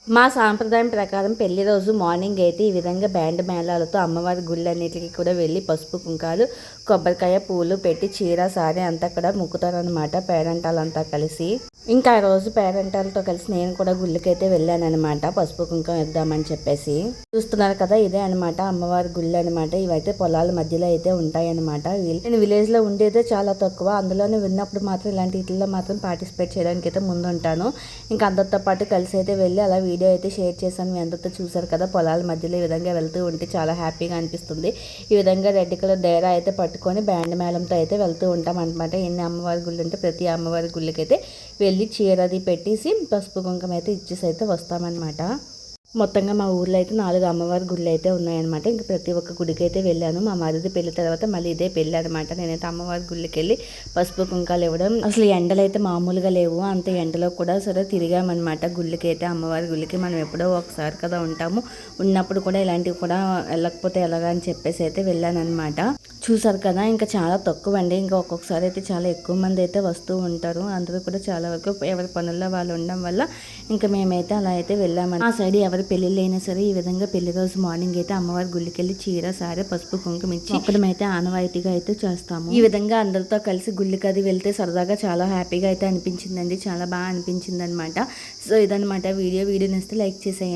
మా సాంప్రదాయం ప్రకారం పెళ్లి రోజు మార్నింగ్ అయితే ఈ విధంగా బ్యాండ్ మేళాలతో అమ్మవారి గుళ్ళన్నిటికీ కూడా వెళ్ళి పసుపు కుంకాలు కొబ్బరికాయ పూలు పెట్టి చీర సారీ అంతా కూడా మొక్కుతారనమాట పేరెంటాలంతా కలిసి. ఇంకా ఆ రోజు పేరెంటాలతో కలిసి నేను కూడా గుళ్ళకైతే వెళ్ళానమాట పసుపు కుంకం ఇద్దామని చెప్పేసి. చూస్తున్నారు కదా, ఇదే అనమాట అమ్మవారి గుళ్ళు అనమాట. ఇవైతే పొలాల మధ్యలో అయితే ఉంటాయన్నమాట. నేను విలేజ్ లో ఉండేదే చాలా తక్కువ, అందులోనే విన్నప్పుడు మాత్రం ఇలాంటి వీటిల్లో మాత్రం పార్టిసిపేట్ చేయడానికి అయితే ముందుంటాను. ఇంకా అందరితో పాటు కలిసి అయితే వెళ్ళి అలా వీడియో అయితే షేర్ చేశాను. మీ అందరితో చూసారు కదా, పొలాల మధ్యలో ఈ విధంగా వెళ్తూ ఉంటే చాలా హ్యాపీగా అనిపిస్తుంది. ఈ విధంగా రెడ్ కలర్ డేరా అయితే పట్టుకొని బ్యాండ్ మేళంతో అయితే వెళ్తూ ఉంటాం అనమాట. ఎన్ని అమ్మవారి గుళ్ళు ఉంటే ప్రతి అమ్మవారి గుళ్ళకైతే వెళ్ళి చీరది పెట్టేసి పసుపు కుంకుమ అయితే ఇచ్చేసి అయితే వస్తామన్నమాట. మొత్తంగా మా ఊర్లో అయితే 4 అమ్మవారి గుళ్ళు అయితే ఉన్నాయన్నమాట. ఇంక ప్రతి ఒక్క గుడికి అయితే వెళ్ళాను. మా మరిది పెళ్లి తర్వాత మళ్ళీ ఇదే పెళ్ళి అనమాట. నేనైతే అమ్మవారి గుళ్ళకి వెళ్ళి పసుపు కుంకాలు ఇవ్వడం. అసలు ఎండలు అయితే మామూలుగా లేవు, అంత ఎండలో కూడా సరే తిరిగామన్నమాట గుళ్ళకి అయితే. అమ్మవారి గుళ్ళకి మనం ఎప్పుడో ఒకసారి కదా ఉంటాము, ఉన్నప్పుడు కూడా ఇలాంటివి కూడా వెళ్ళకపోతే ఎలాగా అని చెప్పేసి అయితే వెళ్ళానమాట. చూసారు కదా, ఇంకా చాలా తక్కువ అండి. ఇంకా ఒక్కొక్కసారి అయితే చాలా ఎక్కువ మంది అయితే వస్తూ ఉంటారు. అందరూ కూడా చాలా వరకు ఎవరి పనుల్లో వాళ్ళు ఉండడం వల్ల ఇంకా మేమైతే అలా అయితే వెళ్ళామని. ఆ సైడ్ ఎవరి పెళ్ళిళ్ళు అయినా సరే ఈ విధంగా పెళ్లి రోజు మార్నింగ్ అయితే అమ్మవారి గుళ్ళకి వెళ్ళి చీర సారే పసుపు కుంకుమ ఇచ్చి అక్కడమైతే ఆనవాయితీగా అయితే చేస్తాము. ఈ విధంగా అందరితో కలిసి గుళ్ళకి అది వెళ్తే సరదాగా చాలా హ్యాపీగా అయితే అనిపించిందండి. చాలా బాగా అనిపించింది అనమాట. సో ఇదనమాట వీడియో నచ్చితే లైక్ చేసేయండి.